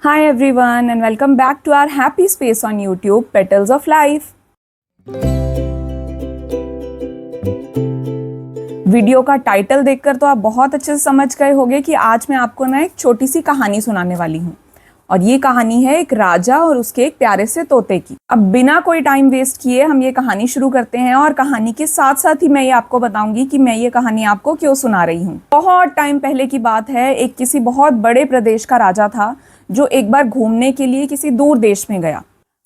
Hi everyone and welcome back to our happy space on YouTube, Petals of Life. Video का title देखकर तो आप बहुत अच्छे से समझ गए होंगे कि आज मैं आपको ना एक छोटी सी कहानी सुनाने वाली हूँ। और ये कहानी है एक राजा और उसके एक प्यारे से तोते की। अब बिना कोई टाइम वेस्ट किए हम ये कहानी शुरू करते हैं और कहानी के साथ साथ ही मैं ये आपको बताऊंगी कि मैं ये कहानी आपको क्यों सुना रही हूँ। बहुत टाइम पहले की बात है, एक किसी बहुत बड़े प्रदेश का राजा था जो एक बार घूमने के लिए किसी दूर देश में गया।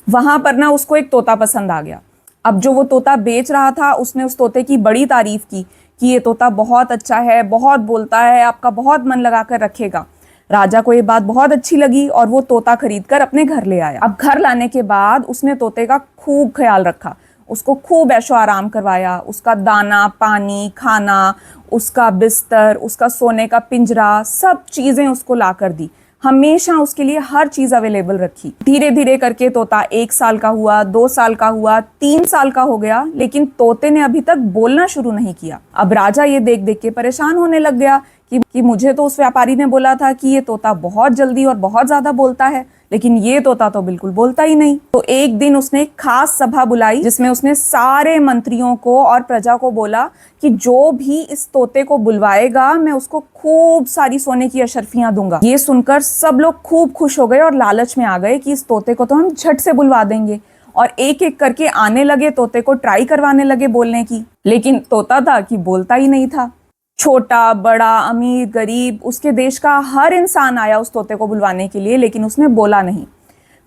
वहां पर ना उसको एक तोता पसंद आ गया। अब जो वो तोता बेच रहा था उसने उस तोते की बड़ी तारीफ की कि ये तोता बहुत अच्छा है, बहुत बोलता है, आपका बहुत मन लगा कर रखेगा। राजा को ये बात बहुत अच्छी लगी और वो तोता खरीद कर अपने घर ले आया। अब घर लाने के बाद उसने तोते का खूब ख्याल रखा, उसको खूब ऐशो आराम करवाया, उसका दाना पानी खाना, उसका बिस्तर, उसका सोने का पिंजरा, सब चीजें उसको ला कर दी। हमेशा उसके लिए हर चीज अवेलेबल रखी। धीरे धीरे करके तोता 1 साल का हुआ, 2 साल का हुआ, 3 साल का हो गया, लेकिन तोते ने अभी तक बोलना शुरू नहीं किया। अब राजा ये देख देख के परेशान होने लग गया कि मुझे तो उस व्यापारी ने बोला था कि ये तोता बहुत जल्दी और बहुत ज्यादा बोलता है, लेकिन ये तोता तो बिल्कुल बोलता ही नहीं। तो एक दिन उसने एक खास सभा बुलाई जिसमें उसने सारे मंत्रियों को और प्रजा को बोला कि जो भी इस तोते को बुलवाएगा मैं उसको खूब सारी सोने की अशर्फियां दूंगा। ये सुनकर सब लोग खूब खुश हो गए और लालच में आ गए कि इस तोते को तो हम झट से बुलवा देंगे। और एक एक करके आने लगे, तोते को ट्राई करवाने लगे बोलने की। लेकिन तोता था कि बोलता ही नहीं था। छोटा बड़ा अमीर गरीब उसके देश का हर इंसान आया उस तोते को बुलवाने के लिए, लेकिन उसने बोला नहीं।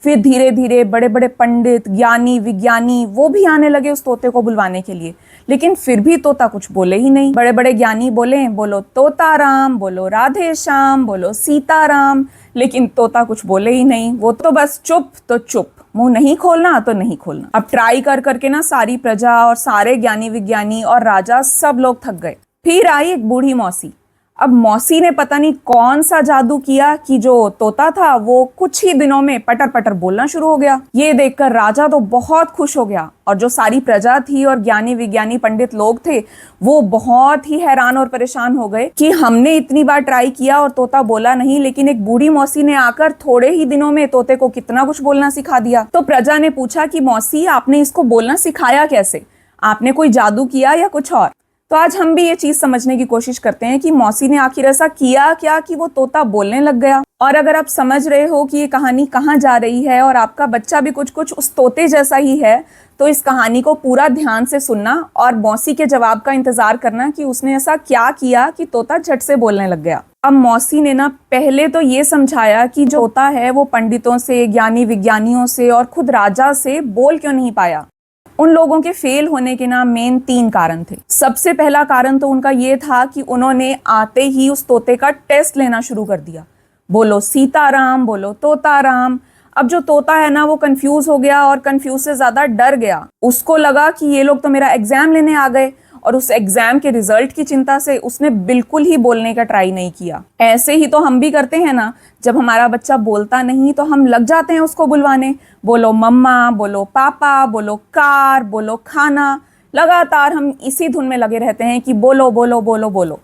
फिर धीरे धीरे बड़े बड़े पंडित ज्ञानी विज्ञानी वो भी आने लगे उस तोते को बुलवाने के लिए, लेकिन फिर भी तोता कुछ बोले ही नहीं। बड़े बड़े ज्ञानी बोले, बोलो तोताराम, बोलो राधे श्याम, बोलो सीताराम, लेकिन तोता कुछ बोले ही नहीं। वो तो बस चुप तो चुप, मुंह नहीं खोलना तो नहीं खोलना। अब ट्राई कर करके ना सारी प्रजा और सारे ज्ञानी विज्ञानी और राजा सब लोग थक गए। फिर आई एक बूढ़ी मौसी। अब मौसी ने पता नहीं कौन सा जादू किया कि जो तोता था वो कुछ ही दिनों में पटर पटर बोलना शुरू हो गया। ये देखकर राजा तो बहुत खुश हो गया और जो सारी प्रजा थी और ज्ञानी विज्ञानी पंडित लोग थे वो बहुत ही हैरान और परेशान हो गए कि हमने इतनी बार ट्राई किया और तोता बोला नहीं, लेकिन एक बूढ़ी मौसी ने आकर थोड़े ही दिनों में तोते को कितना कुछ बोलना सिखा दिया। तो प्रजा ने पूछा कि मौसी आपने इसको बोलना सिखाया कैसे, आपने कोई जादू किया या कुछ और। तो आज हम भी ये चीज समझने की कोशिश करते हैं कि मौसी ने आखिर ऐसा किया क्या कि वो तोता बोलने लग गया। और अगर आप समझ रहे हो कि ये कहानी कहाँ जा रही है और आपका बच्चा भी कुछ कुछ उस तोते जैसा ही है, तो इस कहानी को पूरा ध्यान से सुनना और मौसी के जवाब का इंतजार करना कि उसने ऐसा क्या किया कि तोता झट से बोलने लग गया। अब मौसी ने ना पहले तो ये समझाया कि जो तोता है वो पंडितों से, ज्ञानी विज्ञानियों से और खुद राजा से बोल क्यों नहीं पाया। उन लोगों के फेल होने के ना मेन 3 कारण थे। सबसे पहला कारण तो उनका ये था कि उन्होंने आते ही उस तोते का टेस्ट लेना शुरू कर दिया। बोलो सीताराम, बोलो तोताराम। अब जो तोता है ना वो कंफ्यूज हो गया और कंफ्यूज से ज्यादा डर गया। उसको लगा कि ये लोग तो मेरा एग्जाम लेने आ गए और उस एग्जाम के रिजल्ट की चिंता से उसने बिल्कुल ही बोलने का ट्राई नहीं किया। ऐसे ही तो हम भी करते हैं ना, जब हमारा बच्चा बोलता नहीं तो हम लग जाते हैं उसको बुलवाने। बोलो मम्मा, बोलो पापा, बोलो कार, बोलो खाना, लगातार हम इसी धुन में लगे रहते हैं कि बोलो बोलो बोलो बोलो।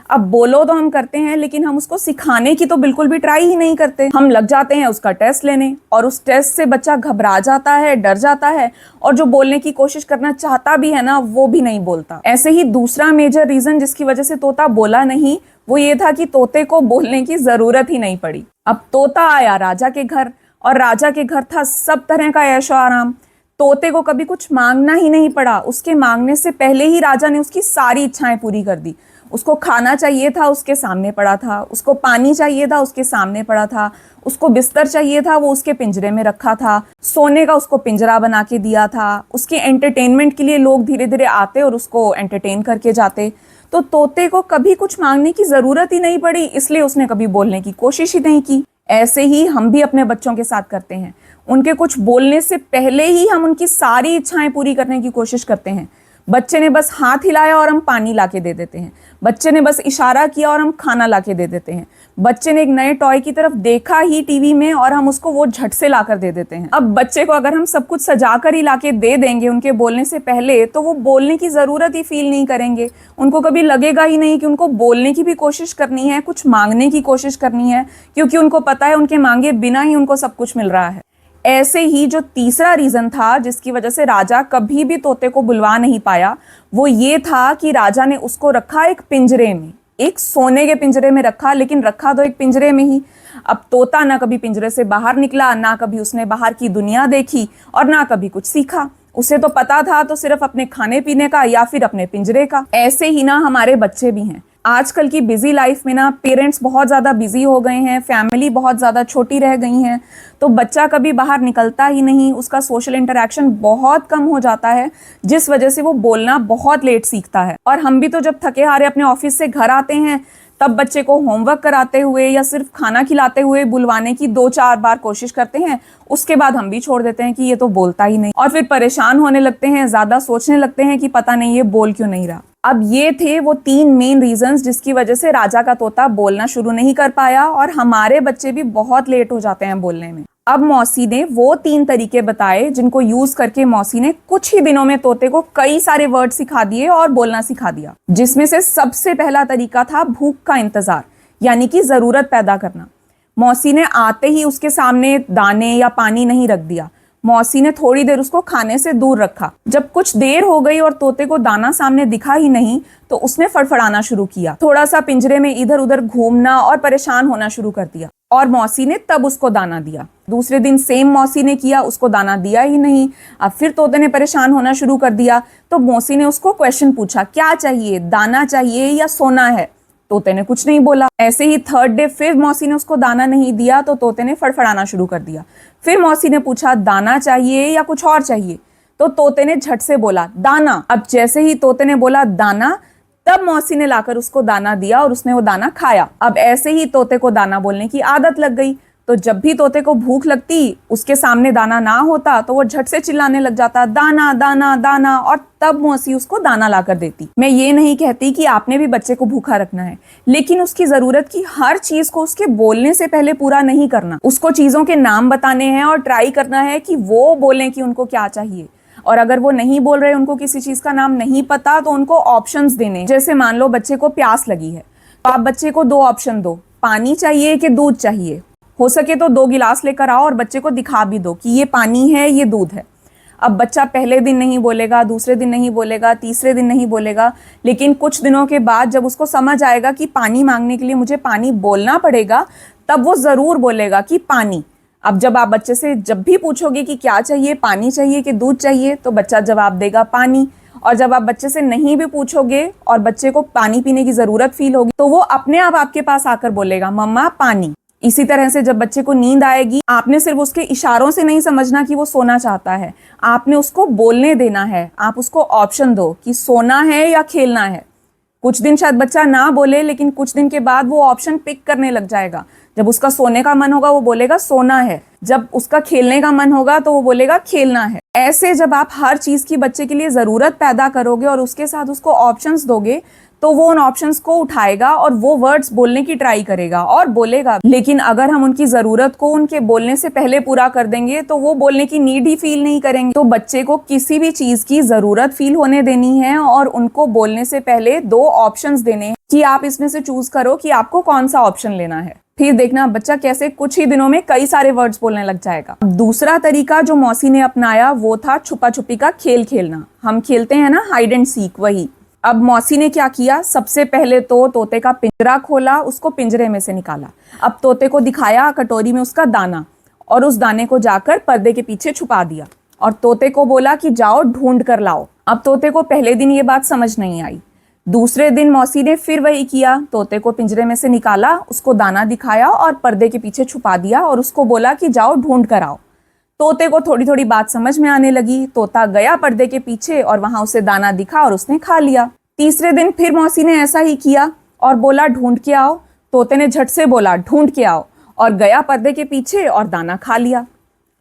अब बोलो तो हम करते हैं, लेकिन हम उसको सिखाने की तो बिल्कुल भी ट्राई ही नहीं करते। हम लग जाते हैं उसका टेस्ट लेने और उस टेस्ट से बच्चा घबरा जाता है, डर जाता है और जो बोलने की कोशिश करना चाहता भी है ना वो भी नहीं बोलता। ऐसे ही दूसरा मेजर रीजन जिसकी वजह से तोता बोला नहीं वो ये था कि तोते को बोलने की जरूरत ही नहीं पड़ी। अब तोता आया राजा के घर और राजा के घर था सब तरह का ऐशो आराम। तोते को कभी कुछ मांगना ही नहीं पड़ा। उसके मांगने से पहले ही राजा ने उसकी सारी इच्छाएं पूरी कर दी। उसको खाना चाहिए था, उसके सामने पड़ा था। उसको पानी चाहिए था, उसके सामने पड़ा था। उसको बिस्तर चाहिए था, वो उसके पिंजरे में रखा था। सोने का उसको पिंजरा बना के दिया था। उसके एंटरटेनमेंट के लिए लोग धीरे धीरे आते और उसको एंटरटेन करके जाते। तो तोते को कभी कुछ मांगने की जरूरत ही नहीं पड़ी, इसलिए उसने कभी बोलने की कोशिश ही नहीं की। ऐसे ही हम भी अपने बच्चों के साथ करते हैं। उनके कुछ बोलने से पहले ही हम उनकी सारी इच्छाएं पूरी करने की कोशिश करते हैं। बच्चे ने बस हाथ हिलाया और हम पानी लाके दे देते हैं। बच्चे ने बस इशारा किया और हम खाना लाके दे देते हैं। बच्चे ने एक नए टॉय की तरफ देखा ही टीवी में और हम उसको वो झट से लाकर दे देते हैं। अब बच्चे को अगर हम सब कुछ सजा कर ही लाके दे देंगे उनके बोलने से पहले, तो वो बोलने की ज़रूरत ही फील नहीं करेंगे। उनको कभी लगेगा ही नहीं कि उनको बोलने की भी कोशिश करनी है, कुछ मांगने की कोशिश करनी है, क्योंकि उनको पता है उनके मांगे बिना ही उनको सब कुछ मिल रहा है। ऐसे ही जो तीसरा रीज़न था जिसकी वजह से राजा कभी भी तोते को बुलवा नहीं पाया, वो ये था कि राजा ने उसको रखा एक पिंजरे में, एक सोने के पिंजरे में रखा, लेकिन रखा तो एक पिंजरे में ही। अब तोता ना कभी पिंजरे से बाहर निकला, ना कभी उसने बाहर की दुनिया देखी और ना कभी कुछ सीखा। उसे तो पता था तो सिर्फ अपने खाने पीने का या फिर अपने पिंजरे का। ऐसे ही ना हमारे बच्चे भी हैं। आजकल की बिजी लाइफ में ना पेरेंट्स बहुत ज़्यादा बिजी हो गए हैं, फैमिली बहुत ज़्यादा छोटी रह गई हैं, तो बच्चा कभी बाहर निकलता ही नहीं, उसका सोशल इंटरेक्शन बहुत कम हो जाता है, जिस वजह से वो बोलना बहुत लेट सीखता है। और हम भी तो जब थके हारे अपने ऑफिस से घर आते हैं तब बच्चे को होमवर्क कराते हुए या सिर्फ खाना खिलाते हुए बुलवाने की 2-4 बार कोशिश करते हैं। उसके बाद हम भी छोड़ देते हैं कि ये तो बोलता ही नहीं, और फिर परेशान होने लगते हैं, ज़्यादा सोचने लगते हैं कि पता नहीं ये बोल क्यों नहीं रहा। अब ये थे वो 3 मेन रीजंस जिसकी वजह से राजा का तोता बोलना शुरू नहीं कर पाया, और हमारे बच्चे भी बहुत लेट हो जाते हैं बोलने में। अब मौसी ने वो 3 तरीके बताए जिनको यूज करके मौसी ने कुछ ही दिनों में तोते को कई सारे वर्ड सिखा दिए और बोलना सिखा दिया। जिसमें से सबसे पहला तरीका था भूख का इंतजार, यानी कि जरूरत पैदा करना। मौसी ने आते ही उसके सामने दाने या पानी नहीं रख दिया। मौसी ने थोड़ी देर उसको खाने से दूर रखा। जब कुछ देर हो गई और तोते को दाना सामने दिखा ही नहीं, तो उसने फड़फड़ाना शुरू किया, थोड़ा सा पिंजरे में इधर उधर घूमना और परेशान होना शुरू कर दिया। और मौसी ने तब उसको दाना दिया। दूसरे दिन सेम मौसी ने किया, उसको दाना दिया ही नहीं। अब फिर तोते ने परेशान होना शुरू कर दिया, तो मौसी ने उसको क्वेश्चन पूछा, क्या चाहिए, दाना चाहिए या सोना है? तोते ने कुछ नहीं बोला। ऐसे ही थर्ड डे फिर मौसी ने उसको दाना नहीं दिया, तो तोते ने फड़फड़ाना शुरू कर दिया। फिर मौसी ने पूछा, दाना चाहिए या कुछ और चाहिए? तो तोते ने झट से बोला, दाना। अब जैसे ही तोते ने बोला दाना, तब मौसी ने लाकर उसको दाना दिया और उसने वो दाना खाया। अब ऐसे ही तोते को दाना बोलने की आदत लग गई, तो जब भी तोते को भूख लगती, उसके सामने दाना ना होता, तो वो झट से चिल्लाने लग जाता, दाना दाना दाना, और तब मौसी उसको दाना लाकर देती। मैं ये नहीं कहती कि आपने भी बच्चे को भूखा रखना है, लेकिन उसकी जरूरत की हर चीज को उसके बोलने से पहले पूरा नहीं करना। उसको चीजों के नाम बताने हैं और ट्राई करना है कि वो बोलें कि उनको क्या चाहिए। और अगर वो नहीं बोल रहे, उनको किसी चीज का नाम नहीं पता, तो उनको ऑप्शंस देने। जैसे मान लो बच्चे को प्यास लगी है, तो आप बच्चे को 2 ऑप्शन दो, पानी चाहिए कि दूध चाहिए। हो सके तो 2 गिलास लेकर आओ और बच्चे को दिखा भी दो कि ये पानी है, ये दूध है। अब बच्चा पहले दिन नहीं बोलेगा, दूसरे दिन नहीं बोलेगा, तीसरे दिन नहीं बोलेगा, लेकिन कुछ दिनों के बाद जब उसको समझ आएगा कि पानी मांगने के लिए मुझे पानी बोलना पड़ेगा, तब वो जरूर बोलेगा कि पानी। अब जब आप बच्चे से जब भी पूछोगे कि क्या चाहिए, पानी चाहिए कि दूध चाहिए, तो बच्चा जवाब देगा पानी। और जब आप बच्चे से नहीं भी पूछोगे और बच्चे को पानी पीने की जरूरत फील होगी, तो वो अपने आप आपके पास आकर बोलेगा, मम्मा पानी। इसी तरह से जब बच्चे को नींद आएगी, आपने सिर्फ उसके इशारों से नहीं समझना कि वो सोना चाहता है, आपने उसको बोलने देना है। आप उसको ऑप्शन दो कि सोना है या खेलना है। कुछ दिन शायद बच्चा ना बोले, लेकिन कुछ दिन के बाद वो ऑप्शन पिक करने लग जाएगा। जब उसका सोने का मन होगा वो बोलेगा सोना है, जब उसका खेलने का मन होगा तो वो बोलेगा खेलना है। ऐसे जब आप हर चीज की बच्चे के लिए जरूरत पैदा करोगे और उसके साथ उसको ऑप्शंस दोगे, तो वो उन ऑप्शंस को उठाएगा और वो वर्ड्स बोलने की ट्राई करेगा और बोलेगा। लेकिन अगर हम उनकी जरूरत को उनके बोलने से पहले पूरा कर देंगे, तो वो बोलने की नीड ही फील नहीं करेंगे। तो बच्चे को किसी भी चीज की जरूरत फील होने देनी है और उनको बोलने से पहले 2 ऑप्शंस देने हैं कि आप इसमें से चूज करो कि आपको कौन सा ऑप्शन लेना है। फिर देखना बच्चा कैसे कुछ ही दिनों में कई सारे वर्ड्स बोलने लग जाएगा। दूसरा तरीका जो मौसी ने अपनाया वो था छुपा छुपी का खेल खेलना। हम खेलते हैं ना हाइड एंड सीक, वही। अब मौसी ने क्या किया, सबसे पहले तो तोते का पिंजरा खोला, उसको पिंजरे में से निकाला। अब तोते को दिखाया कटोरी में उसका दाना, और उस दाने को जाकर पर्दे के पीछे छुपा दिया और तोते को बोला कि जाओ ढूंढ कर लाओ। अब तोते को पहले दिन ये बात समझ नहीं आई। दूसरे दिन मौसी ने फिर वही किया, तोते को पिंजरे में से निकाला, उसको दाना दिखाया और पर्दे के पीछे छुपा दिया और उसको बोला कि जाओ ढूंढ कर आओ। तोते को थोड़ी थोड़ी बात समझ में आने लगी। तोता गया पर्दे के पीछे और वहां उसे दाना दिखा और उसने खा लिया। तीसरे दिन फिर मौसी ने ऐसा ही किया और बोला ढूंढ के आओ। तोते ने झट से बोला ढूंढ के आओ और गया पर्दे के पीछे और दाना खा लिया।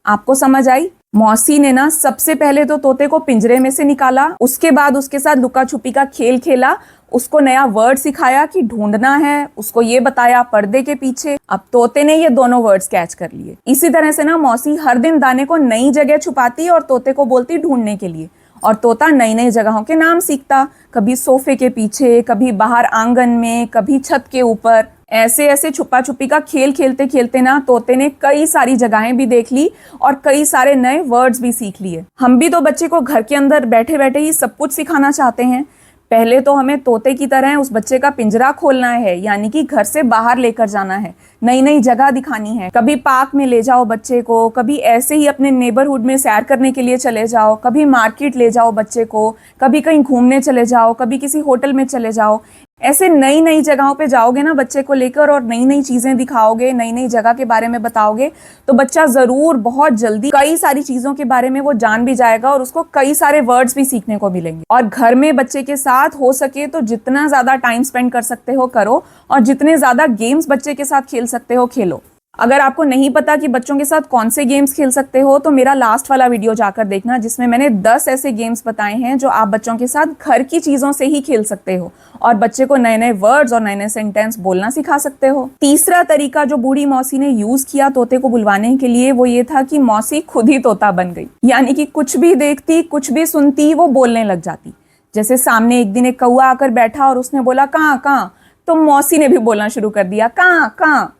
आपको समझ आई? मौसी ने ना सबसे पहले तो तोते को पिंजरे में से निकाला, उसके बाद उसके साथ लुका छुपी का खेल खेला, उसको नया वर्ड सिखाया कि ढूंढना है, उसको ये बताया पर्दे के पीछे। अब तोते ने ये दोनों वर्ड्स कैच कर लिए। इसी तरह से ना मौसी हर दिन दाने को नई जगह छुपाती और तोते को बोलती ढूंढने के लिए, और तोता नई नई जगहों के नाम सीखता, कभी सोफे के पीछे, कभी बाहर आंगन में, कभी छत के ऊपर। ऐसे ऐसे छुपा छुपी का खेल खेलते खेलते ना तोते ने कई सारी जगहें भी देख ली और कई सारे नए वर्ड्स भी सीख लिए। हम भी तो बच्चे को घर के अंदर बैठे बैठे ही सब कुछ सिखाना चाहते हैं। पहले तो हमें तोते की तरह उस बच्चे का पिंजरा खोलना है, यानी कि घर से बाहर लेकर जाना है, नई नई जगह दिखानी है। कभी पार्क में ले जाओ बच्चे को, कभी ऐसे ही अपने नेबरहुड में सैर करने के लिए चले जाओ, कभी मार्केट ले जाओ बच्चे को, कभी कहीं घूमने चले जाओ, कभी किसी होटल में चले जाओ। ऐसे नई नई जगहों पे जाओगे ना बच्चे को लेकर और नई नई चीजें दिखाओगे, नई नई जगह के बारे में बताओगे, तो बच्चा जरूर बहुत जल्दी कई सारी चीजों के बारे में वो जान भी जाएगा और उसको कई सारे वर्ड्स भी सीखने को मिलेंगे। और घर में बच्चे के साथ हो सके तो जितना ज्यादा टाइम स्पेंड कर सकते हो करो, और जितने ज्यादा गेम्स बच्चे के साथ खेल सकते हो खेलो। अगर आपको नहीं पता कि बच्चों के साथ कौन से गेम्स खेल सकते हो तो मेरा लास्ट वाला वीडियो जाकर देखना, जिसमें मैंने 10 ऐसे गेम्स बताए हैं जो आप बच्चों के साथ घर की चीजों से ही खेल सकते हो और बच्चे को नए नए वर्ड्स और नए नए सेंटेंस बोलना सिखा सकते हो। तीसरा तरीका जो बूढ़ी मौसी ने यूज किया तोते को बुलवाने के लिए वो ये था कि मौसी खुद ही तोता बन गई, यानी कि कुछ भी देखती, कुछ भी सुनती, वो बोलने लग जाती। जैसे सामने एक दिन एक कौआ आकर बैठा और उसने बोला कहाँ कहाँ, तो मौसी ने भी बोलना शुरू कर दिया कहाँ कहाँ।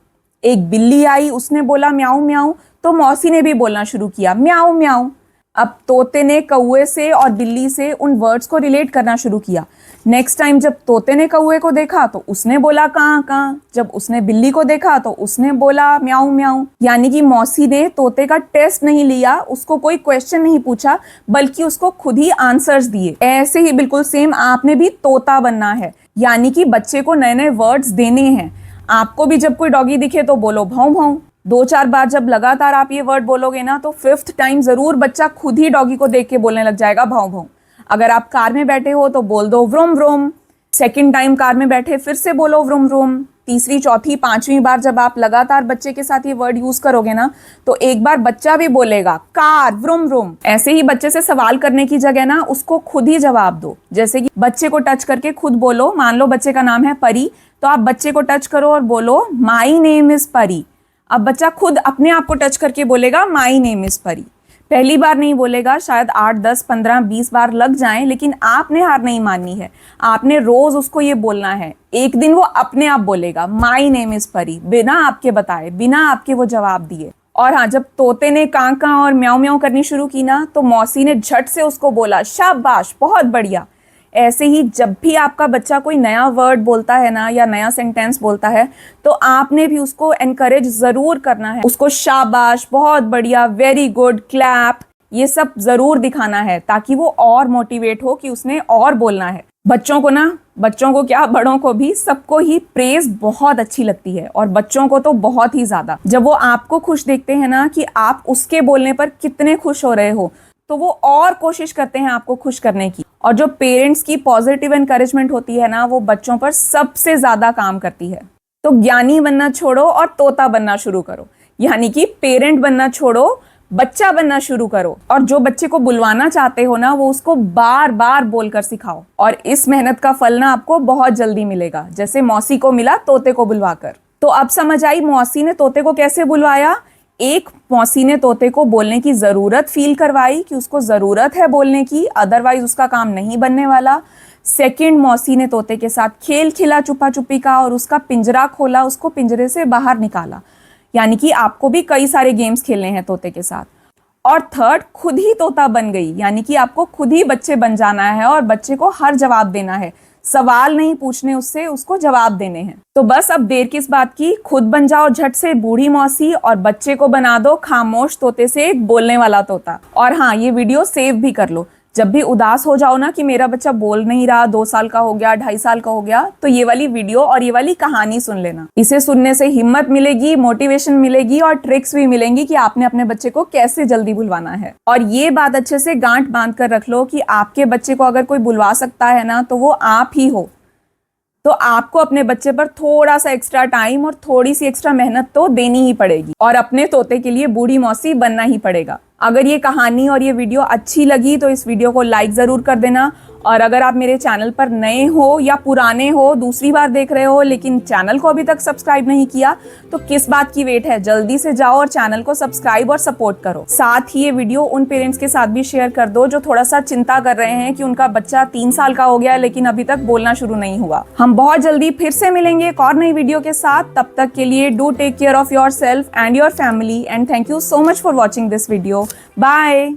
एक बिल्ली आई, उसने बोला म्याऊ म्याऊ, तो मौसी ने भी बोलना शुरू किया म्याऊ म्याऊ। अब तोते ने कौए से और बिल्ली से उन वर्ड्स को रिलेट करना शुरू किया। नेक्स्ट टाइम जब तोते ने कौए को देखा तो उसने बोला कहाँ कहाँ, जब उसने बिल्ली को देखा तो उसने बोला म्याऊ म्याऊ। यानी कि मौसी ने तोते का टेस्ट नहीं लिया, उसको कोई क्वेश्चन नहीं पूछा, बल्कि उसको खुद ही आंसर्स दिए। ऐसे ही बिल्कुल सेम आपने भी तोता बनना है, यानी कि बच्चे को नए नए वर्ड्स देने हैं। आपको भी जब कोई डॉगी दिखे तो बोलो भौं भौं। 2-4 बार जब लगातार आप ये वर्ड बोलोगे ना तो 5th टाइम जरूर बच्चा खुद ही डॉगी को देख के बोलने लग जाएगा भौं भौं। अगर आप कार में बैठे हो तो बोल दो vroom vroom. 2nd time car में बैठे फिर से बोलो व्रोम व्रोम। 3री, 4थी, 5वीं बार जब आप लगातार बच्चे के साथ ये वर्ड यूज करोगे ना तो एक बार बच्चा भी बोलेगा कार व्रोम व्रोम। ऐसे ही बच्चे से सवाल करने की जगह ना उसको खुद ही जवाब दो। जैसे कि बच्चे को टच करके खुद बोलो, मान लो बच्चे का नाम है परी, तो आप बच्चे को टच करो और बोलो माई नेम इज परी। अब बच्चा खुद अपने आप को टच करके बोलेगा माई नेम इज परी। पहली बार नहीं बोलेगा, शायद 8, 10, 15, 20 बार लग जाएं, लेकिन आपने हार नहीं माननी है। आपने रोज उसको ये बोलना है। एक दिन वो अपने आप बोलेगा माई नेम इज परी, बिना आपके बताए, बिना आपके वो जवाब दिए। और हाँ, जब तोते ने कां कां और म्याऊ म्याऊ करनी शुरू की ना तो मौसी ने झट से उसको बोला शाबाश, बहुत बढ़िया। ऐसे ही जब भी आपका बच्चा कोई नया वर्ड बोलता है ना या नया सेंटेंस बोलता है तो आपने भी उसको एनकरेज जरूर करना है, उसको शाबाश, बहुत बढ़िया, वेरी गुड, क्लैप, ये सब जरूर दिखाना है ताकि वो और मोटिवेट हो कि उसने और बोलना है। बच्चों को ना, बच्चों को क्या बड़ों को भी, सबको ही प्रेज बहुत अच्छी लगती है और बच्चों को तो बहुत ही ज्यादा। जब वो आपको खुश देखते हैं ना कि आप उसके बोलने पर कितने खुश हो रहे हो तो वो और कोशिश करते हैं आपको खुश करने की। और जो पेरेंट्स की पॉजिटिव एनकरेजमेंट होती है ना वो बच्चों पर सबसे ज्यादा काम करती है। तो ज्ञानी बनना छोड़ो और तोता बनना शुरू करो, यानी कि पेरेंट बनना छोड़ो, बच्चा बनना शुरू करो। और जो बच्चे को बुलवाना चाहते हो ना वो उसको बार बार बोलकर सिखाओ और इस मेहनत का फल ना आपको बहुत जल्दी मिलेगा, जैसे मौसी को मिला तोते को बुलवाकर। तो अब समझ आई मौसी ने तोते को कैसे बुलवाया। एक, मौसी ने तोते को बोलने की जरूरत फील करवाई कि उसको जरूरत है बोलने की, अदरवाइज उसका काम नहीं बनने वाला। 2nd, मौसी ने तोते के साथ खेल खिला छुपा छुपी का और उसका पिंजरा खोला, उसको पिंजरे से बाहर निकाला, यानी कि आपको भी कई सारे गेम्स खेलने हैं तोते के साथ। और 3rd, खुद ही तोता बन गई, यानी कि आपको खुद ही बच्चे बन जाना है और बच्चे को हर जवाब देना है, सवाल नहीं पूछने उससे, उसको जवाब देने हैं। तो बस अब देर किस बात की, खुद बन जाओ झट से बूढ़ी मौसी और बच्चे को बना दो खामोश तोते से एक बोलने वाला तोता। और हाँ, ये वीडियो सेव भी कर लो। जब भी उदास हो जाओ ना कि मेरा बच्चा बोल नहीं रहा, 2 साल का हो गया, 2.5 साल का हो गया, तो ये वाली वीडियो और ये वाली कहानी सुन लेना। इसे सुनने से हिम्मत मिलेगी, मोटिवेशन मिलेगी और ट्रिक्स भी मिलेंगी कि आपने अपने बच्चे को कैसे जल्दी बुलवाना है। और ये बात अच्छे से गांठ बांध कर रख लो कि आपके बच्चे को अगर कोई बुलवा सकता है ना तो वो आप ही हो। तो आपको अपने बच्चे पर थोड़ा सा एक्स्ट्रा टाइम और थोड़ी सी एक्स्ट्रा मेहनत तो देनी ही पड़ेगी और अपने तोते के लिए बूढ़ी मौसी बनना ही पड़ेगा। अगर ये कहानी और ये वीडियो अच्छी लगी तो इस वीडियो को लाइक ज़रूर कर देना। और अगर आप मेरे चैनल पर नए हो या पुराने हो, दूसरी बार देख रहे हो लेकिन चैनल को अभी तक सब्सक्राइब नहीं किया, तो किस बात की वेट है, जल्दी से जाओ और चैनल को सब्सक्राइब और सपोर्ट करो। साथ ही ये वीडियो उन पेरेंट्स के साथ भी शेयर कर दो जो थोड़ा सा चिंता कर रहे हैं कि उनका बच्चा 3 साल का हो गया लेकिन अभी तक बोलना शुरू नहीं हुआ। हम बहुत जल्दी फिर से मिलेंगे एक और नई वीडियो के साथ। तब तक के लिए do take care of yourself and your family and thank you so much for watching this video. Bye.